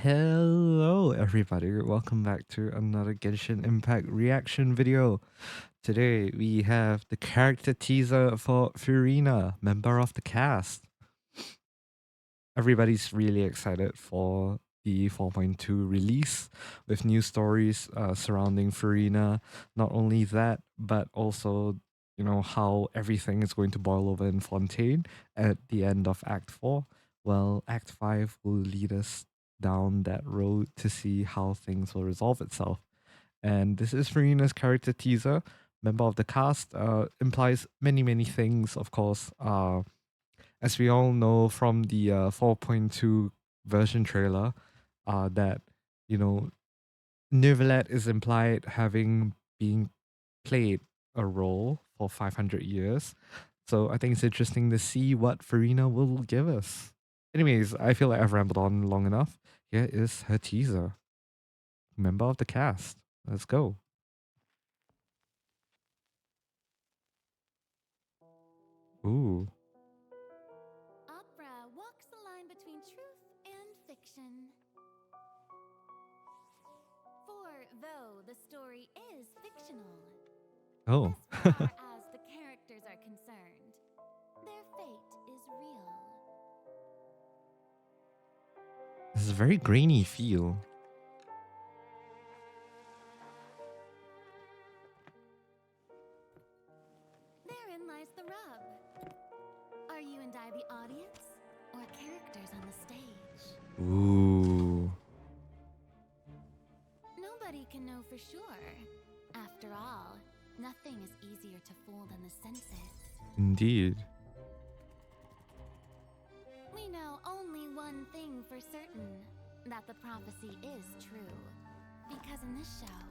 Hello, everybody. Welcome back to another Genshin Impact reaction video. Today, we have the character teaser for Furina, member of the cast. Everybody's really excited for the 4.2 release with new stories surrounding Furina. Not only that, but also, how everything is going to boil over in Fontaine at the end of Act 4. Well, Act 5 will lead us down that road to see how things will resolve itself. And this is Furina's character teaser. Member of the cast implies many, many things, of course. As we all know from the 4.2 version trailer, that, you know, Neuvillette is implied having been played a role for 500 years. So I think it's interesting to see what Farina will give us. Anyways, I feel like I've rambled on long enough. Here is her teaser. Member of the cast. Let's go. Ooh. Opera walks the line between truth and fiction. For though the story is fictional, Oh. as far as the characters are concerned, their fate is real. This is a very grainy feel. Therein lies the rub. Are you and I the audience, or characters on the stage? Ooh. Nobody can know for sure. After all, nothing is easier to fool than the senses. Indeed. We know only one thing for certain, that the prophecy is true. Because in this show,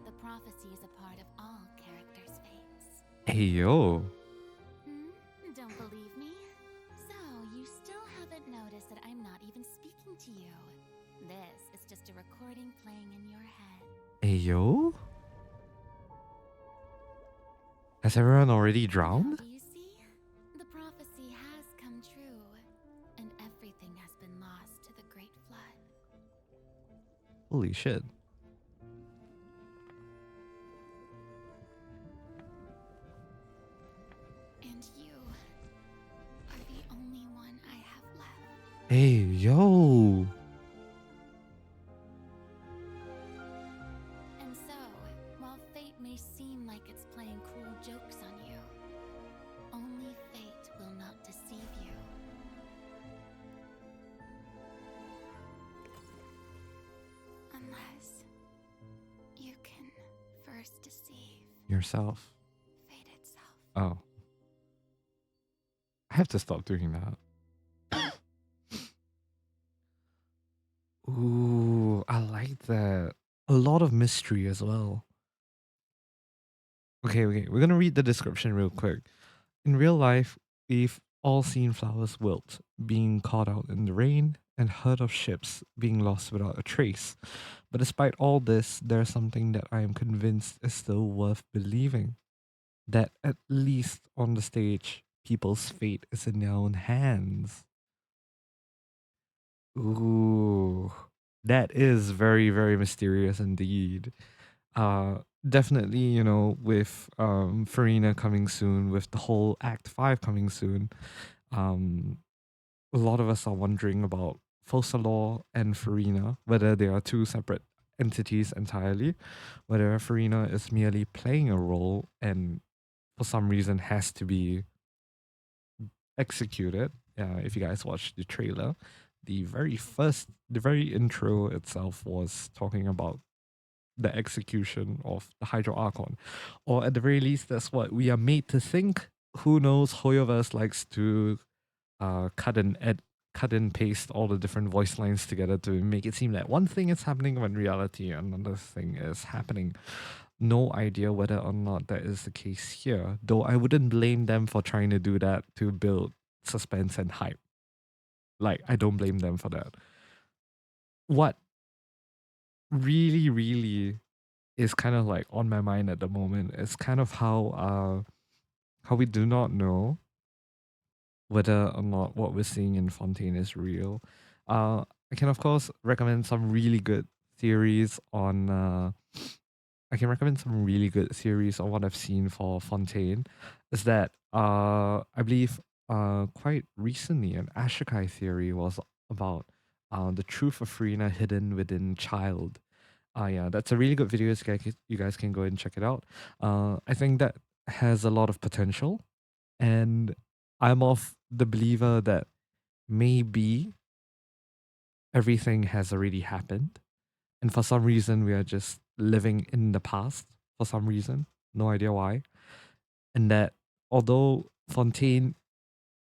the prophecy is a part of all characters' fates. Hey, yo. Don't believe me? So, you still haven't noticed that I'm not even speaking to you. This is just a recording playing in your head. Hey, yo? Has everyone already Now, drowned? do you see? The prophecy has come true, and everything has been lost to the Great Flood. Holy shit. And you are the only one I have left. Hey, yo. And so, while fate may seem like it's playing cruel jokes on you, only fate will not deceive you. Unless you can first deceive Yourself. fate itself. Oh. I have to stop doing that. Ooh, I like that. A lot of mystery as well. Okay, we're gonna read the description real quick. In real life, we've all seen flowers wilt, being caught out in the rain, and heard of ships being lost without a trace. But despite all this, there's something that I am convinced is still worth believing. That at least on the stage, people's fate is in their own hands. Ooh, that is very, very mysterious indeed. Definitely, with Farina coming soon, with the whole Act 5 coming soon, um, a lot of us are wondering about Focalor and Farina, whether they are two separate entities entirely, whether Farina is merely playing a role and for some reason has to be executed. If you guys watched the trailer, the very intro itself was talking about the execution of the Hydro Archon. Or at the very least, that's what we are made to think. Who knows? Hoyoverse likes to cut and paste all the different voice lines together to make it seem like one thing is happening when in reality another thing is happening. No idea whether or not that is the case here, though I wouldn't blame them for trying to do that to build suspense and hype. Like, I don't blame them for that. What really, really is kind of like on my mind at the moment is kind of how we do not know whether or not what we're seeing in Fontaine is real. I can of course recommend some really good theories on. I can recommend some really good theories on what I've seen for Fontaine. Is that I believe quite recently an Ashokai theory was about the truth of Furina hidden within child. Yeah, that's a really good video. You guys can go and check it out. I think that has a lot of potential, and I'm of the believer that maybe everything has already happened, and for some reason we are just living in the past. For some reason, no idea why, and that although Fontaine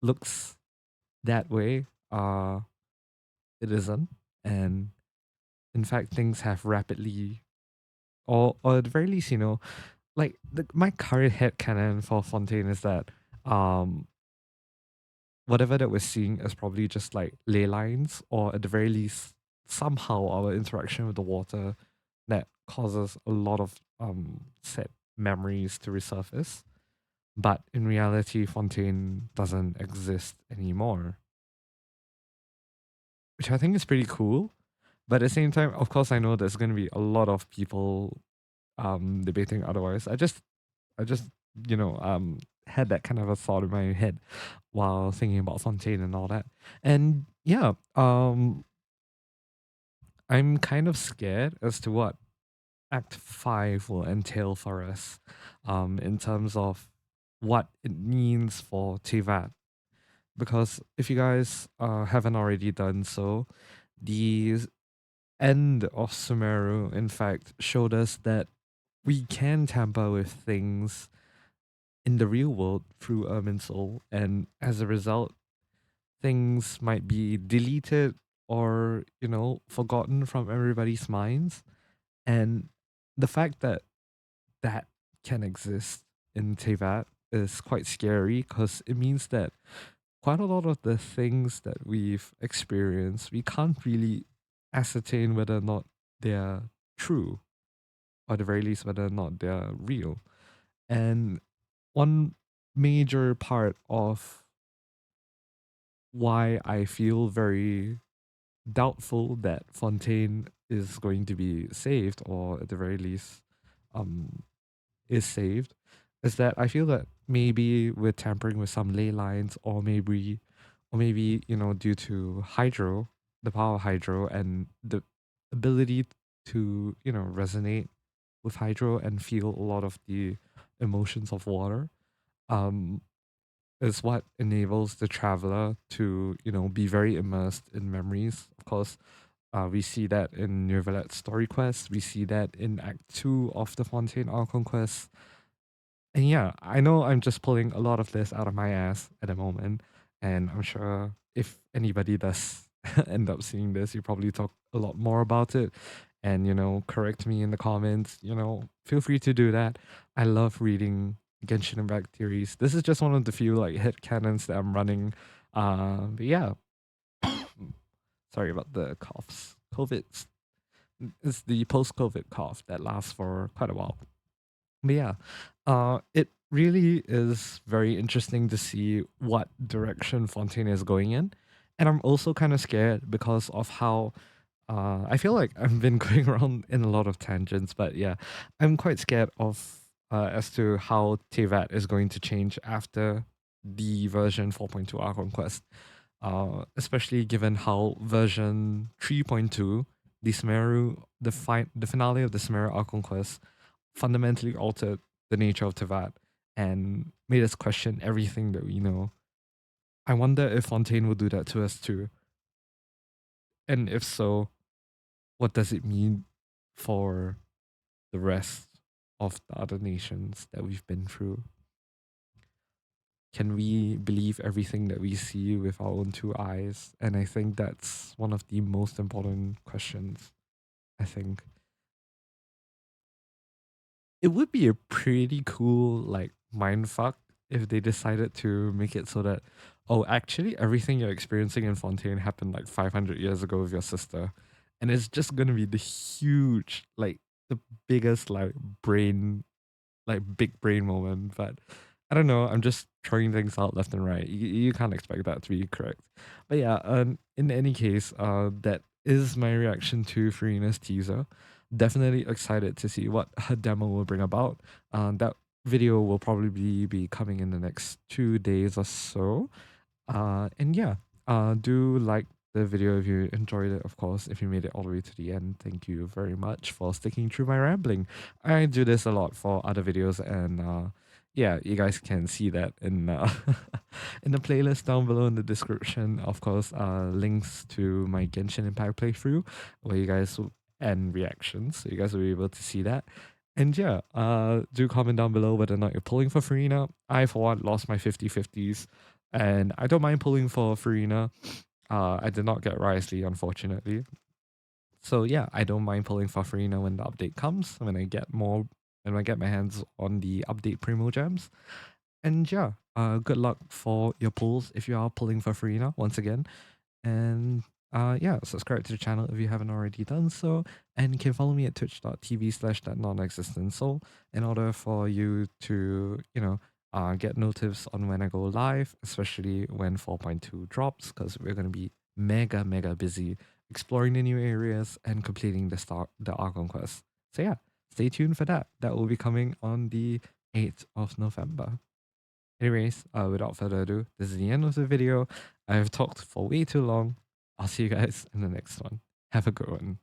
looks that way, it isn't, and in fact things have rapidly, or at the very least, like my current headcanon for Fontaine is that um whatever that we're seeing is probably just like ley lines, or at the very least somehow our interaction with the water that causes a lot of set memories to resurface. But in reality, Fontaine doesn't exist anymore, which I think is pretty cool. But at the same time, of course, I know there's going to be a lot of people debating otherwise. I just had that kind of a thought in my head while thinking about Fontaine and all that. And yeah, I'm kind of scared as to what Act 5 will entail for us in terms of what it means for TEYVAT. Because if you guys haven't already done so, the end of Sumeru, in fact, showed us that we can tamper with things in the real world through Soul, and as a result, things might be deleted or forgotten from everybody's minds. And the fact that that can exist in Tevat is quite scary, because it means that quite a lot of the things that we've experienced, we can't really ascertain whether or not they're true, or at the very least whether or not they're real. And one major part of why I feel very doubtful that Fontaine is going to be saved, or at the very least, um, is saved, is that I feel that maybe we're tampering with some ley lines, or maybe due to hydro, the power of hydro, and the ability to resonate with hydro and feel a lot of the emotions of water. Um, is what enables the traveler to be very immersed in memories. Of course, we see that in Neuvalet's story quest. We see that in Act 2 of the Fontaine Archon quest. And yeah, I know I'm just pulling a lot of this out of my ass at the moment, and I'm sure if anybody does end up seeing this, you probably talk a lot more about it, and correct me in the comments. Feel free to do that. I love reading Genshin Impact theories. This is just one of the few like hit canons that I'm running. But yeah, sorry about the coughs. COVID is the post-COVID cough that lasts for quite a while. But yeah, it really is very interesting to see what direction Fontaine is going in. And I'm also kind of scared because of how I feel like I've been going around in a lot of tangents. But yeah, I'm quite scared of as to how Tevat is going to change after the version 4.2 Archon Quest. Especially given how version 3.2, the finale of the Sumeru Archon Quest, fundamentally altered the nature of Tevat and made us question everything that we know. I wonder if Fontaine will do that to us too. And if so, what does it mean for the rest of the other nations that we've been through? Can we believe everything that we see with our own two eyes? And I think that's one of the most important questions. I think it would be a pretty cool like mind fuck if they decided to make it so that, oh, actually everything you're experiencing in Fontaine happened like 500 years ago with your sister, and it's just gonna be the huge, like the biggest like big brain moment. But I don't know, I'm just throwing things out left and right. You can't expect that to be correct. But yeah, in any case, that is my reaction to Furina's teaser. Definitely excited to see what her demo will bring about. That video will probably be coming in the next 2 days or so. And yeah, do like the video if you enjoyed it, of course. If you made it all the way to the end, thank you very much for sticking through my rambling. I do this a lot for other videos, and yeah, you guys can see that in in the playlist down below in the description. Of course, links to my Genshin Impact playthrough, where you guys and reactions, so you guys will be able to see that. And yeah, do comment down below whether or not you're pulling for Furina. I, for one, lost my 50/50s, and I don't mind pulling for Furina. I did not get Risley, unfortunately. So yeah, I don't mind pulling for Furina when the update comes, when I get my hands on the update Primo Gems. And yeah, good luck for your pulls if you are pulling for Furina once again. And yeah, subscribe to the channel if you haven't already done so. And you can follow me at twitch.tv/that non-existent soul in order for you to, get notice on when I go live, especially when 4.2 drops, because we're going to be mega, mega busy exploring the new areas and completing the Argon quest. So yeah, stay tuned for that. That will be coming on the 8th of November. Anyways, without further ado, this is the end of the video. I've talked for way too long. I'll see you guys in the next one. Have a good one.